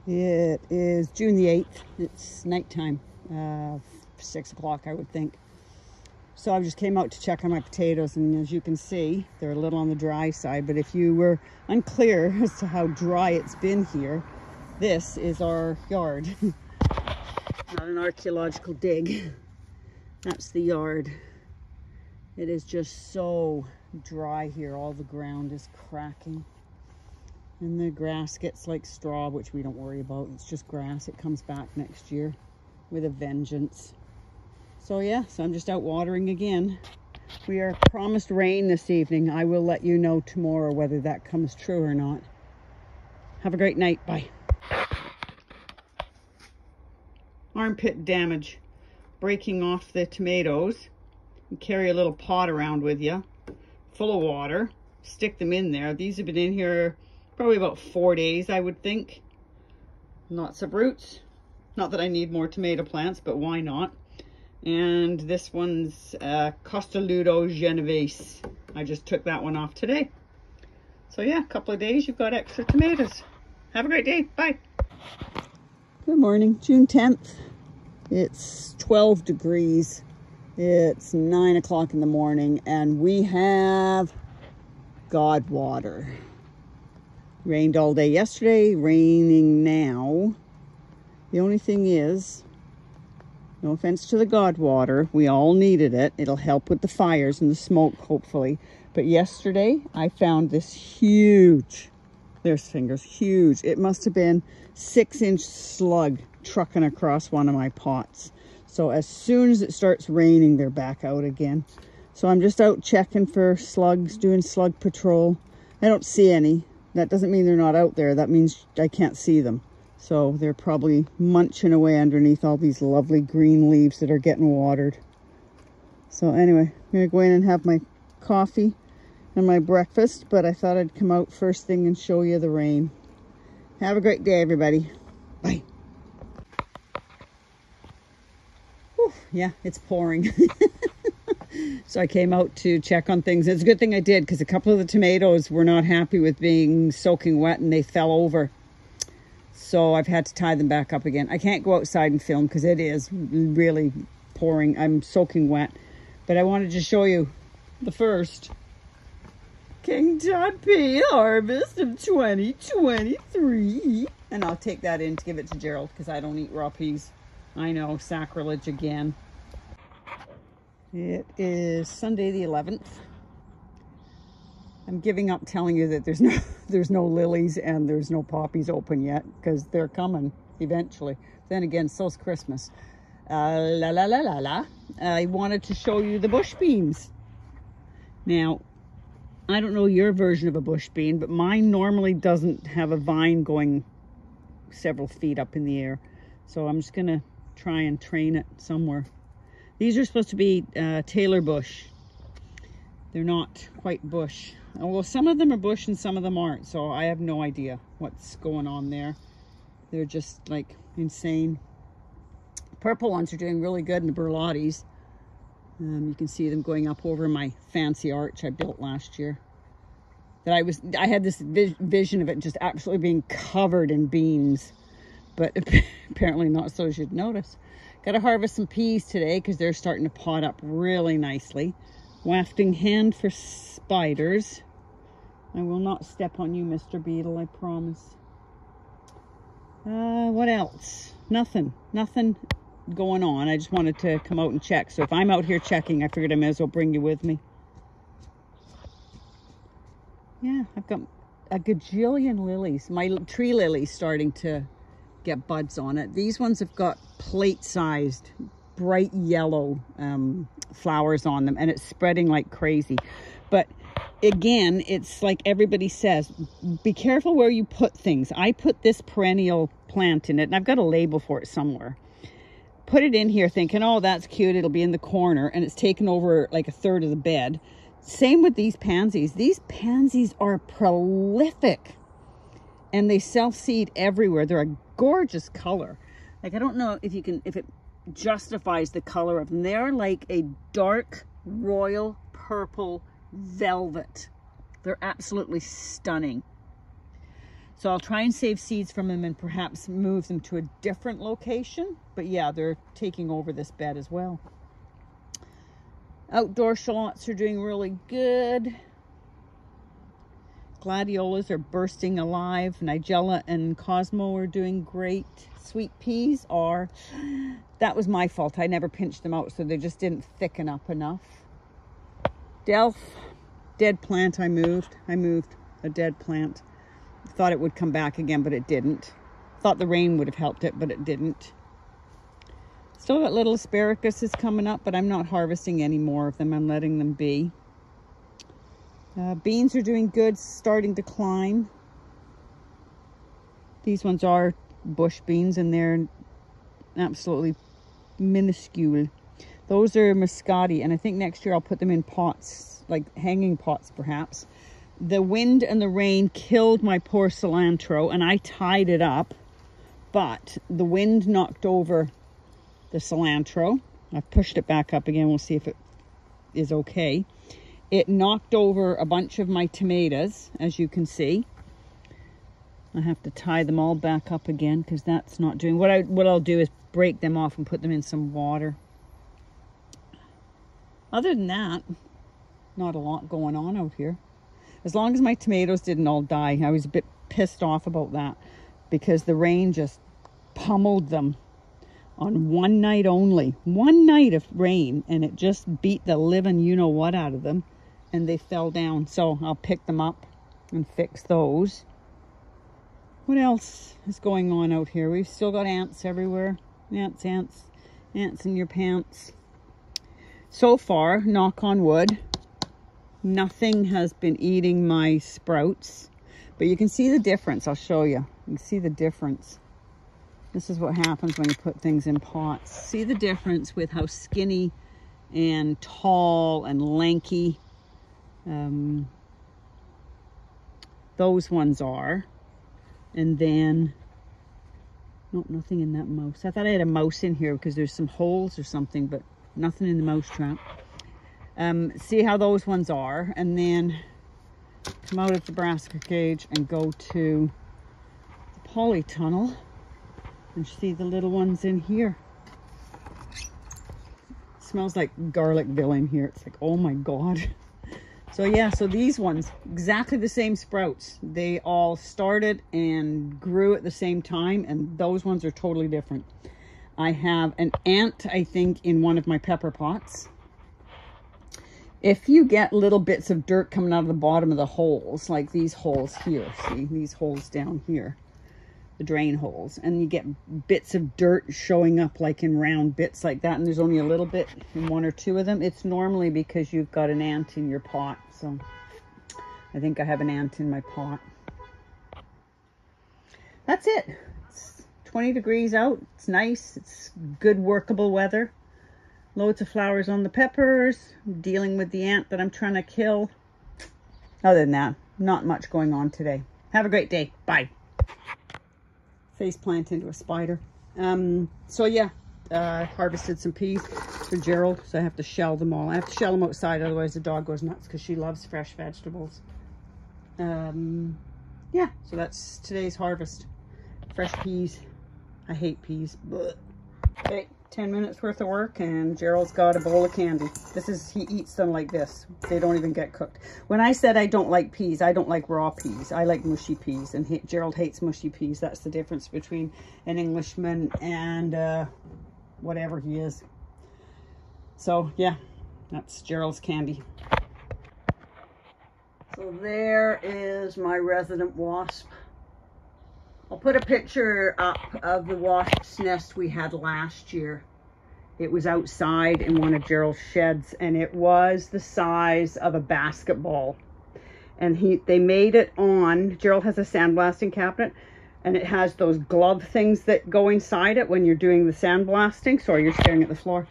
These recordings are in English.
It is June the 8th. It's nighttime, 6 o'clock, I would think. So I just came out to check on my potatoes, and as you can see, they're a little on the dry side. But if you were unclear as to how dry it's been here, this is our yard. Not an archaeological dig. That's the yard. It is just so dry here. All the ground is cracking. And the grass gets like straw, which we don't worry about. It's just grass. It comes back next year with a vengeance. So yeah, so I'm just out watering again. We are promised rain this evening. I will let you know tomorrow whether that comes true or not. Have a great night. Bye. Armpit damage. Breaking off the tomatoes. You carry a little pot around with you, full of water. Stick them in there. These have been in here probably about 4 days, I would think. Lots of roots. Not that I need more tomato plants, but why not? And this one's Costaludo Genovese. I just took that one off today. So yeah, a couple of days, you've got extra tomatoes. Have a great day. Bye. Good morning, June 10th. It's 12 degrees. It's 9 o'clock in the morning, and we have God water. Rained all day yesterday, raining now. The only thing is, no offense to the God water, we all needed it. It'll help with the fires and the smoke, hopefully. But yesterday, I found this huge, there's fingers, huge. It must have been 6-inch slug trucking across one of my pots. So as soon as it starts raining, they're back out again. So I'm just out checking for slugs, doing slug patrol. I don't see any. That doesn't mean they're not out there. That means I can't see them. So they're probably munching away underneath all these lovely green leaves that are getting watered. So anyway, I'm going to go in and have my coffee and my breakfast, but I thought I'd come out first thing and show you the rain. Have a great day, everybody. Bye. Whew, yeah, it's pouring. So I came out to check on things. It's a good thing I did, because a couple of the tomatoes were not happy with being soaking wet and they fell over. So I've had to tie them back up again. I can't go outside and film because it is really pouring. I'm soaking wet. But I wanted to show you the first King Tut pea harvest of 2023. And I'll take that in to give it to Gerald because I don't eat raw peas. I know, sacrilege again. It is Sunday the 11th. I'm giving up telling you that there's no lilies and there's no poppies open yet, because they're coming eventually. Then again, so's Christmas. I wanted to show you the bush beans. Now, I don't know your version of a bush bean, but mine normally doesn't have a vine going several feet up in the air. So I'm just gonna try and train it somewhere. These are supposed to be Taylor bush. They're not quite bush. Well, some of them are bush and some of them aren't, so I have no idea what's going on there. They're just like insane. Purple ones are doing really good in the burlotties. You can see them going up over my fancy arch I built last year. I had this vision of it just absolutely being covered in beans, but apparently not, so as you'd notice. Got to harvest some peas today because they're starting to pot up really nicely. Wafting hand for spiders. I will not step on you, Mr. Beetle, I promise. What else? Nothing going on. I just wanted to come out and check. So if I'm out here checking, I figured I may as well bring you with me. Yeah, I've got a gajillion lilies. My tree lily's starting to get buds on it. These ones have got plate-sized, bright yellow flowers on them, and it's spreading like crazy. But again, it's like everybody says, be careful where you put things. I put this perennial plant in it, and I've got a label for it somewhere. Put it in here thinking, oh, that's cute, it'll be in the corner, and it's taken over like a third of the bed. Same with these pansies. These pansies are prolific, and they self-seed everywhere. They're a gorgeous color. Like, I don't know if it justifies the color of them. They're like a dark royal purple velvet. They're absolutely stunning. So I'll try and save seeds from them and perhaps move them to a different location. But yeah, they're taking over this bed as well. Outdoor shallots are doing really good. Gladiolas are bursting alive. Nigella and Cosmo are doing great. Sweet peas are, that was my fault. I never pinched them out, so they just didn't thicken up enough. Delph, dead plant I moved. I moved a dead plant. Thought it would come back again, but it didn't. Thought the rain would have helped it, but it didn't. Still got little asparaguses coming up, but I'm not harvesting any more of them. I'm letting them be. Beans are doing good, starting to climb. These ones are bush beans, and they're absolutely minuscule. Those are muscati, and I think next year I'll put them in pots, like hanging pots perhaps. The wind and the rain killed my poor cilantro, and I tied it up, but the wind knocked over the cilantro. I've pushed it back up again. We'll see if it is okay. It knocked over a bunch of my tomatoes, as you can see. I have to tie them all back up again because that's not doing. What I'll do is break them off and put them in some water. Other than that, not a lot going on out here. As long as my tomatoes didn't all die. I was a bit pissed off about that because the rain just pummeled them on one night only. One night of rain, and it just beat the living you-know-what out of them, and they fell down. So I'll pick them up and fix those. What else is going on out here? We've still got ants everywhere. Ants, ants, ants in your pants. So far, knock on wood, nothing has been eating my sprouts, but you can see the difference. I'll show you. You can see the difference. This is what happens when you put things in pots. See the difference with how skinny and tall and lanky those ones are. And then, nope, nothing in that mouse. I thought I had a mouse in here because there's some holes or something, but nothing in the mouse trap. See how those ones are, and then come out of the brassica cage and go to the polytunnel and see the little ones in here. It smells like Garlicville in here. It's like, oh my God. So yeah, so these ones, exactly the same sprouts. They all started and grew at the same time, and those ones are totally different. I have an ant, I think, in one of my pepper pots. If you get little bits of dirt coming out of the bottom of the holes, like these holes here, see, these holes down here, the drain holes, and you get bits of dirt showing up like in round bits like that, and there's only a little bit in one or two of them, it's normally because you've got an ant in your pot. So I think I have an ant in my pot. That's it. It's 20 degrees out. It's nice. It's good workable weather. Loads of flowers on the peppers. I'm dealing with the ant that I'm trying to kill. Other than that, not much going on today. Have a great day. Bye. Face plant into a spider. So yeah, harvested some peas for Gerald, so I have to shell them all. I have to shell them outside, otherwise the dog goes nuts because she loves fresh vegetables. Yeah, so that's today's harvest. Fresh peas. I hate peas. Blech. Okay, 10 minutes worth of work, and Gerald's got a bowl of candy. He eats them like this. They don't even get cooked. When I said I don't like peas, I don't like raw peas. I like mushy peas, and Gerald hates mushy peas. That's the difference between an Englishman and whatever he is. So yeah, that's Gerald's candy. So there is my resident wasp. I'll put a picture up of the wasp's nest we had last year. It was outside in one of Gerald's sheds, and it was the size of a basketball. And they made it on, Gerald has a sandblasting cabinet, and it has those glove things that go inside it when you're doing the sandblasting. Sorry, you're staring at the floor.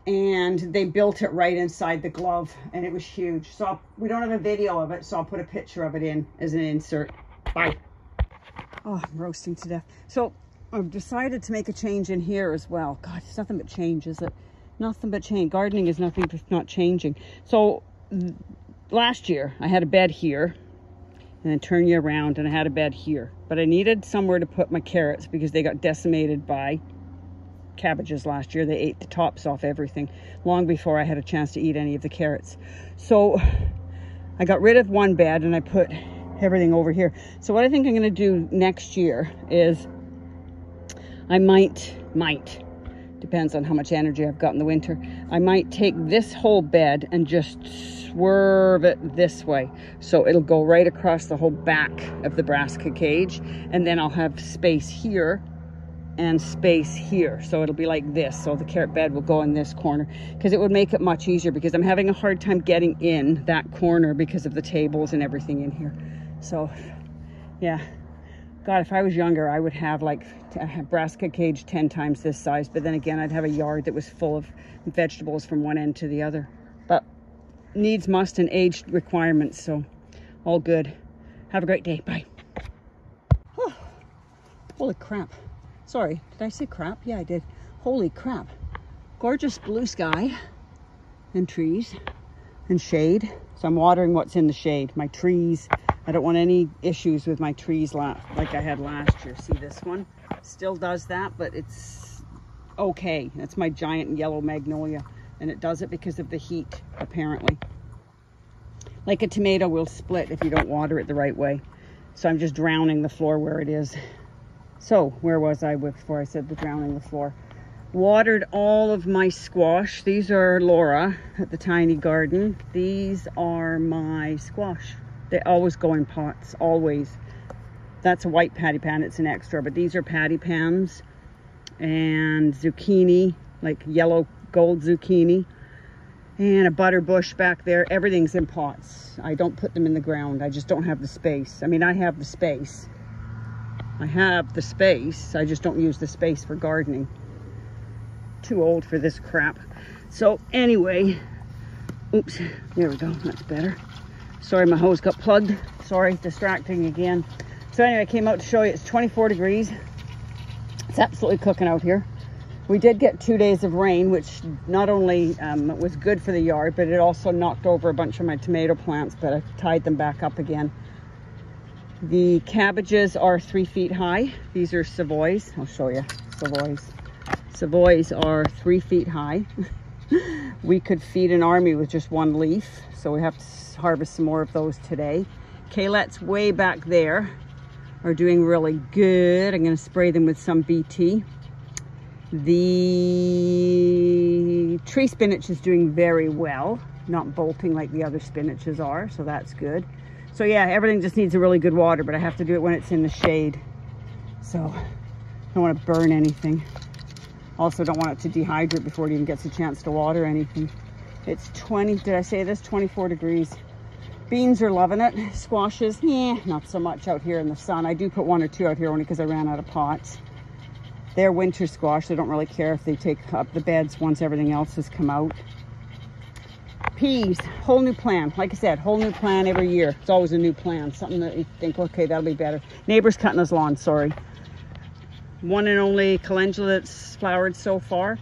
And they built it right inside the glove, and it was huge. So we don't have a video of it, so I'll put a picture of it in as an insert. Bye. Oh, I'm roasting to death. So I've decided to make a change in here as well. God, it's nothing but change, is it? Nothing but change. Gardening is nothing but not changing. So last year I had a bed here, and then turn you around, and I had a bed here. But I needed somewhere to put my carrots because they got decimated by cabbages last year. They ate the tops off everything long before I had a chance to eat any of the carrots. So I got rid of one bed and I put everything over here. So what I think I'm going to do next year is I might, depends on how much energy I've got in the winter, I might take this whole bed and just swerve it this way. So it'll go right across the whole back of the brassica cage, and then I'll have space here and space here. So it'll be like this. So the carrot bed will go in this corner, because it would make it much easier, because I'm having a hard time getting in that corner because of the tables and everything in here. So yeah, God, if I was younger, I would have like a brassica cage 10 times this size. But then again, I'd have a yard that was full of vegetables from one end to the other. But needs must and age requirements, so all good. Have a great day. Bye. Oh, holy crap. Sorry, did I say crap? Yeah, I did. Holy crap. Gorgeous blue sky and trees and shade. So I'm watering what's in the shade. My trees. I don't want any issues with my trees like I had last year. See this one? Still does that, but it's okay. That's my giant yellow magnolia. And it does it because of the heat, apparently. Like a tomato will split if you don't water it the right way. So I'm just drowning the floor where it is. So where was I before I said the drowning the floor? Watered all of my squash. These are Laura at the Tiny Garden. These are my squash. They always go in pots, always. That's a white patty pan, it's an extra, but these are patty pans. And zucchini, like yellow gold zucchini. And a butter bush back there. Everything's in pots. I don't put them in the ground. I just don't have the space. I mean, I have the space. I have the space. I just don't use the space for gardening. Too old for this crap. So anyway, oops, there we go, that's better. Sorry, my hose got plugged. Sorry, distracting again. So anyway, I came out to show you. It's 24 degrees. It's absolutely cooking out here. We did get 2 days of rain, which not only was good for the yard, but it also knocked over a bunch of my tomato plants, but I tied them back up again. The cabbages are 3 feet high. These are Savoys. I'll show you. Savoys. Savoys are 3 feet high. We could feed an army with just one leaf, so we have to harvest some more of those today. Kalettes way back there are doing really good. I'm going to spray them with some BT. The tree spinach is doing very well, not bolting like the other spinaches are, so that's good. So yeah, everything just needs a really good water, but I have to do it when it's in the shade. So I don't want to burn anything. Also don't want it to dehydrate before it even gets a chance to water anything. It's 20, did I say this? 24 degrees. Beans are loving it. Squashes, not so much out here in the sun. I do put 1 or 2 out here only because I ran out of pots. They're winter squash. They don't really care if they take up the beds once everything else has come out. Peas, whole new plan. Like I said, whole new plan every year. It's always a new plan. Something that you think, okay, that'll be better. Neighbor's cutting his lawn, sorry. One and only calendula that's flowered so far.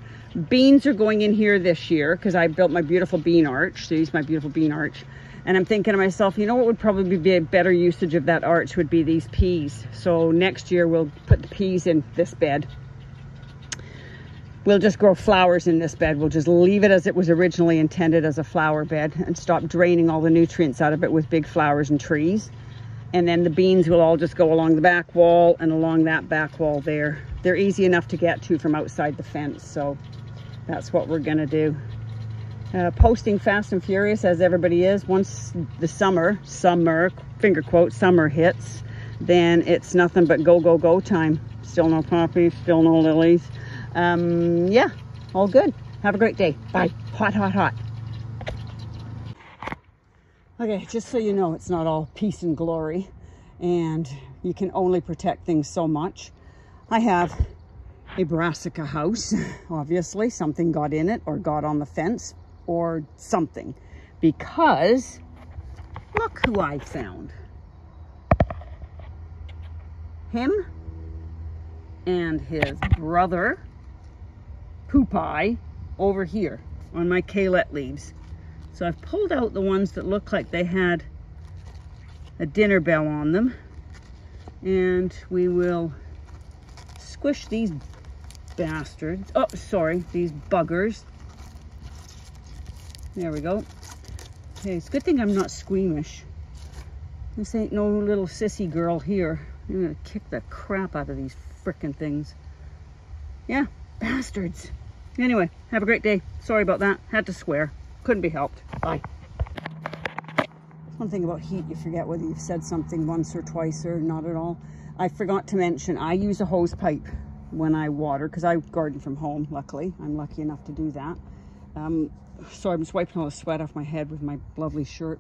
Beans are going in here this year because I built my beautiful bean arch. So use my beautiful bean arch. And I'm thinking to myself, you know what would probably be a better usage of that arch would be these peas. So next year we'll put the peas in this bed. We'll just grow flowers in this bed. We'll just leave it as it was originally intended, as a flower bed, and stop draining all the nutrients out of it with big flowers and trees. And then the beans will all just go along the back wall and along that back wall there. They're easy enough to get to from outside the fence, so that's what we're gonna do. Posting fast and furious as everybody is. Once the summer, finger quote, summer hits, then it's nothing but go, go, go time. Still no poppies, still no lilies. Yeah, all good. Have a great day. Bye. Hot, hot, hot. Okay, just so you know, it's not all peace and glory, and you can only protect things so much. I have a brassica house. Obviously, something got in it or got on the fence or something, because look who I found. Him and his brother Poopeye over here on my Kalette leaves. So I've pulled out the ones that look like they had a dinner bell on them. And we will squish these bastards. Oh, sorry, these buggers. There we go. Okay, it's a good thing I'm not squeamish. This ain't no little sissy girl here. I'm gonna kick the crap out of these frickin' things. Yeah, bastards. Anyway, have a great day. Sorry about that. Had to swear. Couldn't be helped. Bye. One thing about heat, you forget whether you've said something once or twice or not at all. I forgot to mention, I use a hose pipe when I water, because I garden from home, luckily. I'm lucky enough to do that. So I'm just wiping all the sweat off my head with my lovely shirt.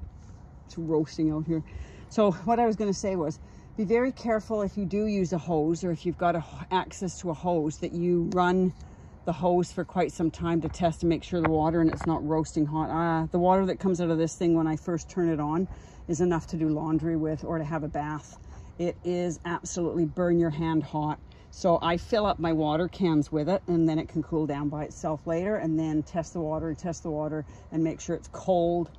It's roasting out here. So what I was going to say was, be very careful if you do use a hose, or if you've got access to a hose, that you run the hose for quite some time to test and make sure the water and it's not roasting hot. The water that comes out of this thing when I first turn it on is enough to do laundry with or to have a bath. It is absolutely burn your hand hot. So I fill up my water cans with it, and then it can cool down by itself later, and then test the water and make sure it's cool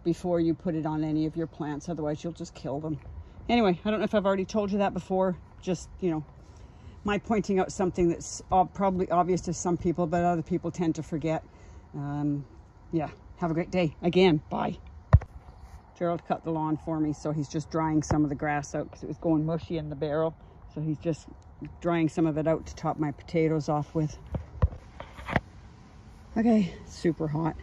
before you put it on any of your plants. Otherwise you'll just kill them. Anyway, I don't know if I've already told you that before. Just, you know, my pointing out something that's probably obvious to some people, but other people tend to forget. Yeah, have a great day. Again, bye. Gerald cut the lawn for me, so he's just drying some of the grass out because it was going mushy in the barrel. So he's just drying some of it out to top my potatoes off with. Okay, super hot.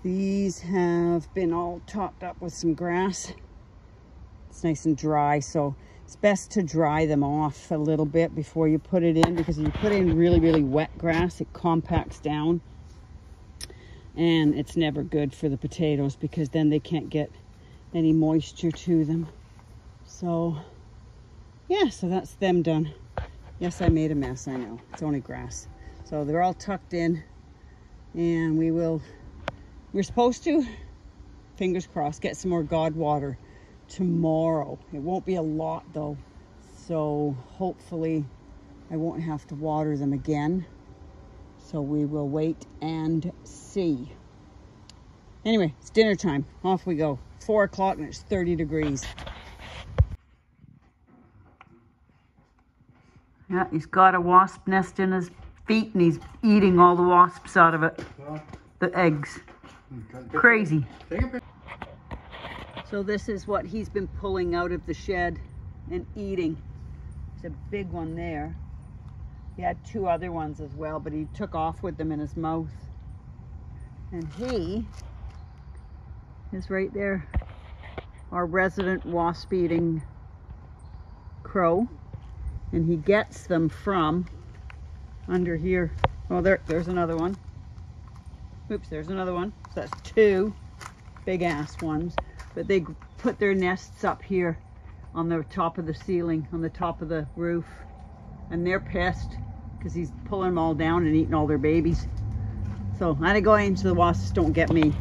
These have been all topped up with some grass. It's nice and dry, so it's best to dry them off a little bit before you put it in, because if you put in really, really wet grass, it compacts down. And it's never good for the potatoes, because then they can't get any moisture to them. So, yeah, so that's them done. Yes, I made a mess, I know. It's only grass. So they're all tucked in, and we're supposed to, fingers crossed, get some more God water tomorrow. It won't be a lot though, so hopefully I won't have to water them again. So we will wait and see. Anyway, it's dinner time. Off we go. 4 o'clock and it's 30 degrees. Yeah, he's got a wasp nest in his feet and he's eating all the wasps out of it. The eggs. Crazy. So this is what he's been pulling out of the shed and eating. There's a big one there. He had 2 other ones as well, but he took off with them in his mouth. And he is right there. Our resident wasp eating crow. And he gets them from under here. Oh, there's another one. Oops, there's another one. So that's 2 big ass ones. But they put their nests up here on the top of the ceiling, on the top of the roof. And they're pissed because he's pulling them all down and eating all their babies. So I had to go into the wasps, don't get me.